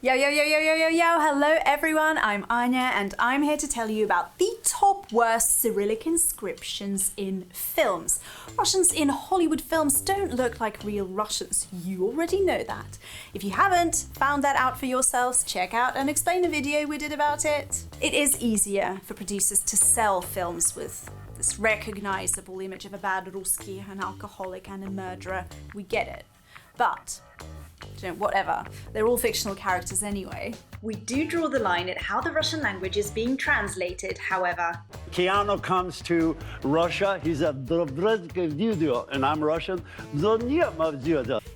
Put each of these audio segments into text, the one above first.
Yo, hello everyone, I'm Anya and I'm here to tell you about the top worst Cyrillic inscriptions in films. Russians in Hollywood films don't look like real Russians, you already know that. If you haven't found that out for yourselves, check out and explain a video we did about it. It is easier for producers to sell films with this recognizable image of a bad Ruski, an alcoholic and a murderer, we get it. But whatever, they're all fictional characters anyway. We do draw the line at how the Russian language is being translated, however. Keanu comes to Russia, he's a video, and I'm Russian.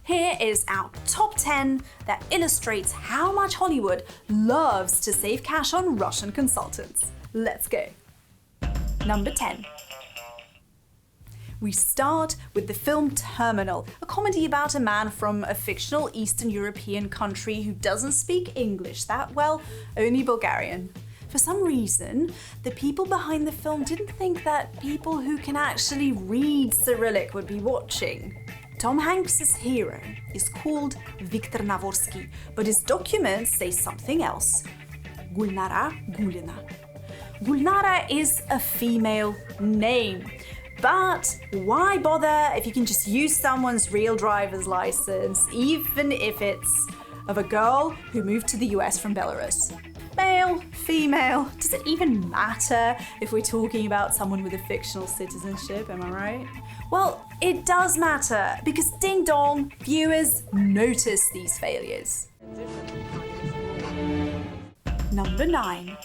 Here is our top 10 that illustrates how much Hollywood loves to save cash on Russian consultants. Let's go. Number 10. We start with the film Terminal, a comedy about a man from a fictional Eastern European country who doesn't speak English that well, only Bulgarian. For some reason, the people behind the film didn't think that people who can actually read Cyrillic would be watching. Tom Hanks' hero is called Viktor Navorsky, but his documents say something else. Gulnara Gulina. Gulnara is a female name. But why bother if you can just use someone's real driver's license, even if it's of a girl who moved to the US from Belarus? Male, female, does it even matter if we're talking about someone with a fictional citizenship, am I right? Well, it does matter, because ding dong, viewers notice these failures. Number 9.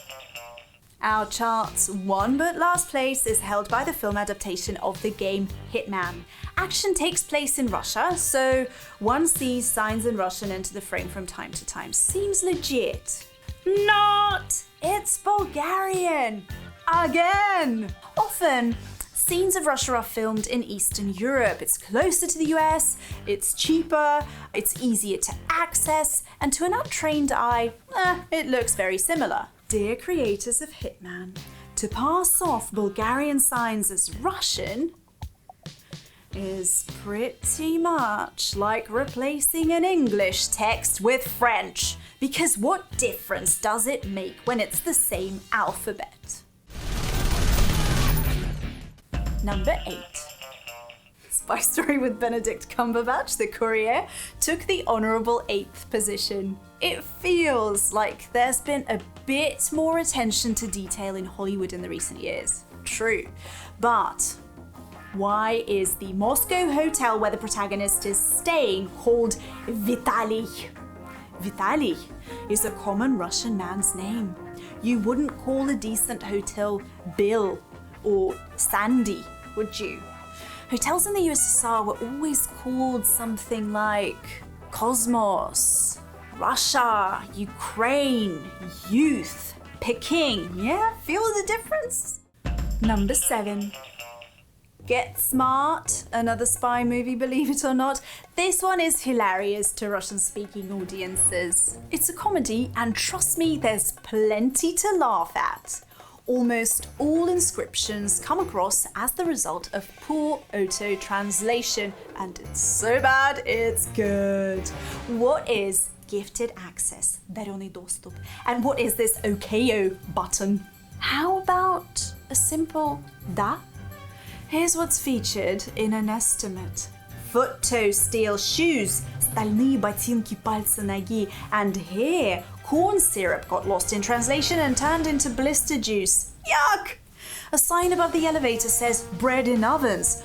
Our chart's one but last place is held by the film adaptation of the game Hitman. Action takes place in Russia, so one sees signs in Russian enter the frame from time to time. Seems legit. Not! It's Bulgarian! Again! Often, scenes of Russia are filmed in Eastern Europe. It's closer to the US, it's cheaper, it's easier to access, and to an untrained eye, it looks very similar. Dear creators of Hitman, to pass off Bulgarian signs as Russian is pretty much like replacing an English text with French, because what difference does it make when it's the same alphabet? Number 8. Spy Story with Benedict Cumberbatch, the Courier, took the honourable 8th position. It feels like there's been a bit more attention to detail in Hollywood in the recent years. True. But why is the Moscow hotel where the protagonist is staying called Vitaly? Vitaly is a common Russian man's name. You wouldn't call a decent hotel Bill or Sandy, would you? Hotels in the USSR were always called something like Cosmos, Russia, Ukraine, Youth, Peking. Yeah, feel the difference? Number 7. Get Smart, another spy movie, believe it or not. This one is hilarious to Russian-speaking audiences. It's a comedy, and trust me, there's plenty to laugh at. Almost all inscriptions come across as the result of poor auto-translation, and it's so bad, it's good. What is gifted access, дарёный доступ, and what is this OKO button? How about a simple da? Here's what's featured in an estimate. Foot-toe steel shoes, стальные ботинки пальца ноги, and here corn syrup got lost in translation and turned into blister juice. Yuck! A sign above the elevator says bread in ovens.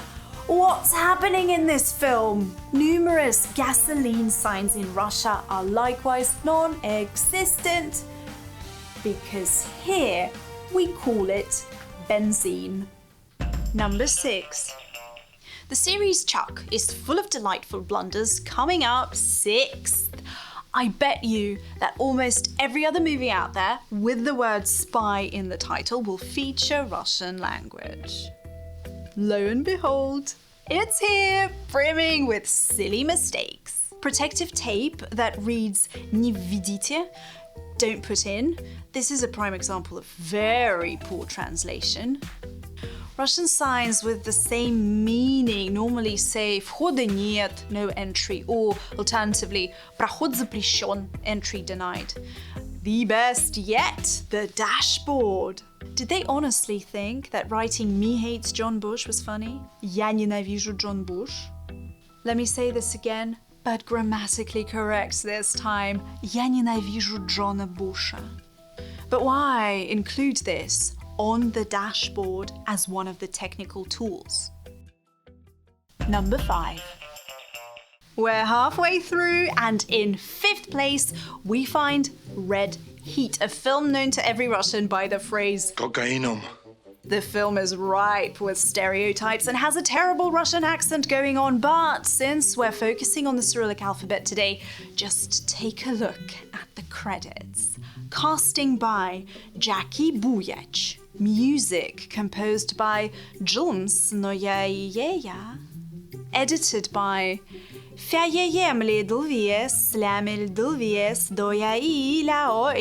What's happening in this film? Numerous gasoline signs in Russia are likewise non-existent, because here we call it benzene. Number 6. The series Chuck is full of delightful blunders, coming up 6th. I bet you that almost every other movie out there with the word spy in the title will feature Russian language. Lo and behold, it's here, brimming with silly mistakes. Protective tape that reads "Не видите," don't put in. This is a prime example of very poor translation. Russian signs with the same meaning normally say «Входа нет», no entry, or alternatively «Проход запрещен», entry denied. The best yet, the dashboard. Did they honestly think that writing "Me hates John Bush" was funny? Я ненавижу John Bush. Let me say this again, but grammatically correct this time. Я ненавижу Джона Буша. But why include this on the dashboard as one of the technical tools? Number 5. We're halfway through, and in 5th place, we find Red Heat, a film known to every Russian by the phrase Kokainom. The film is ripe with stereotypes and has a terrible Russian accent going on, but since we're focusing on the Cyrillic alphabet today, just take a look at the credits. Casting by Jackie Buyach. Music composed by Jules Noyayeya. Edited by Fyayemli Dulvies Lamil Dulvies Doyai Lao.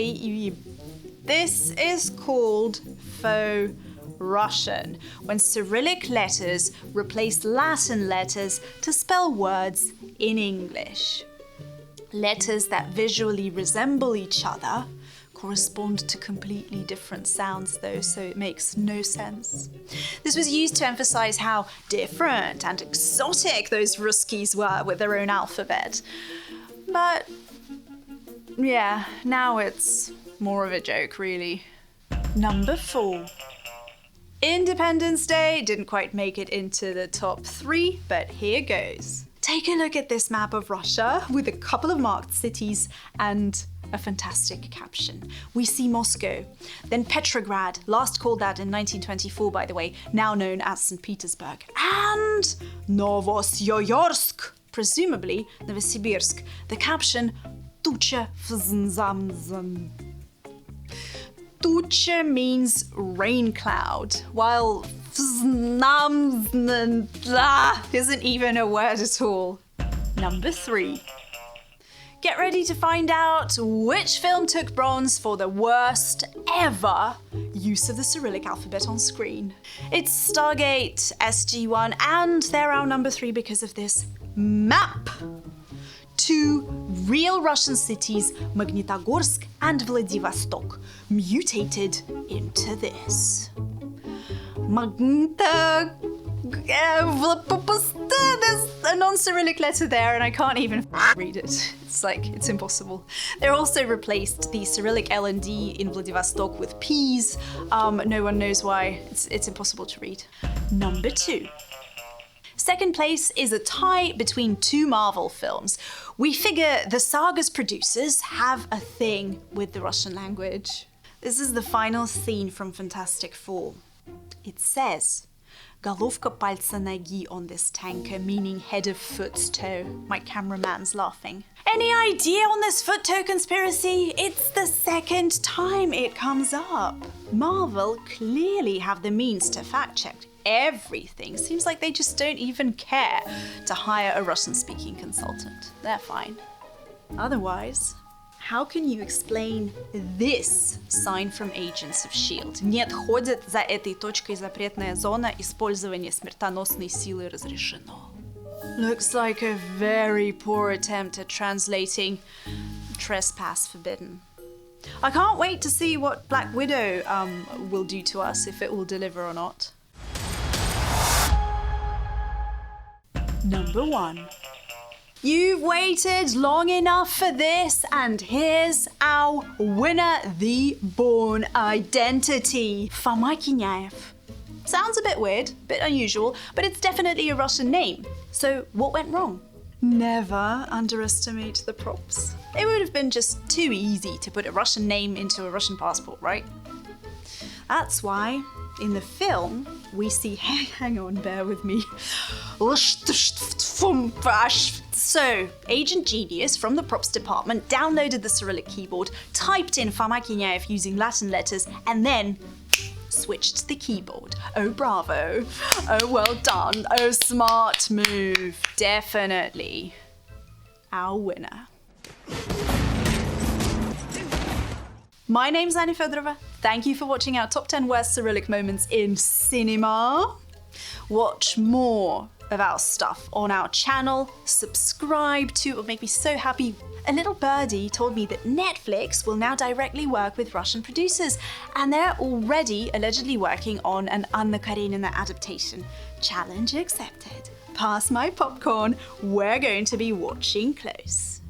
This is called faux Russian, when Cyrillic letters replace Latin letters to spell words in English. Letters that visually resemble each other correspond to completely different sounds though, so it makes no sense. This was used to emphasize how different and exotic those Ruskies were with their own alphabet. But yeah, now it's more of a joke, really. Number 4. Independence Day didn't quite make it into the top 3, but here goes. Take a look at this map of Russia with a couple of marked cities and a fantastic caption. We see Moscow, then Petrograd, last called that in 1924 by the way, now known as St. Petersburg, and Novosibirsk, presumably Novosibirsk. The caption, Tucha Vzamzam. Tucha means rain cloud, while isn't even a word at all. Number 3. Get ready to find out which film took bronze for the worst ever use of the Cyrillic alphabet on screen. It's StarGate, SG-1, and they're our number 3 because of this map. 2 real Russian cities, Magnitogorsk and Vladivostok, mutated into this. There's a non-Cyrillic letter there and I can't even read it. It's impossible. They also replaced the Cyrillic L and D in Vladivostok with P's. No one knows why. It's impossible to read. Number 2. Second place is a tie between 2 Marvel films. We figure the saga's producers have a thing with the Russian language. This is the final scene from Fantastic Four. It says, Головка пальца ноги on this tanker, meaning head of foot's toe. My cameraman's laughing. Any idea on this foot-toe conspiracy? It's the 2nd time it comes up. Marvel clearly have the means to fact-check everything. Seems like they just don't even care to hire a Russian-speaking consultant. They're fine. Otherwise, how can you explain this sign from Agents of S.H.I.E.L.D.? Нет, ходят за этой точкой запретная зона, использование смертоносной силы разрешено. Looks like a very poor attempt at translating trespass forbidden. I can't wait to see what Black Widow will do to us, if it will deliver or not. Number 1. You've waited long enough for this, and here's our winner, the Bourne Identity. Foma Kinyaev. Sounds a bit weird, bit unusual, but it's definitely a Russian name. So what went wrong? Never underestimate the props. It would have been just too easy to put a Russian name into a Russian passport, right? That's why in the film we see, hang on, bear with me. So, Agent Genius from the props department downloaded the Cyrillic keyboard, typed in Foma Kinyaev using Latin letters, and then switched the keyboard. Oh, bravo. Oh, well done. Oh, smart move. Definitely our winner. My name's Annie Fedorova. Thank you for watching our top 10 worst Cyrillic moments in cinema. Watch more of our stuff on our channel. Subscribe to, it will make me so happy. A little birdie told me that Netflix will now directly work with Russian producers, and they're already allegedly working on an Anna Karenina adaptation. Challenge accepted. Pass my popcorn. We're going to be watching close.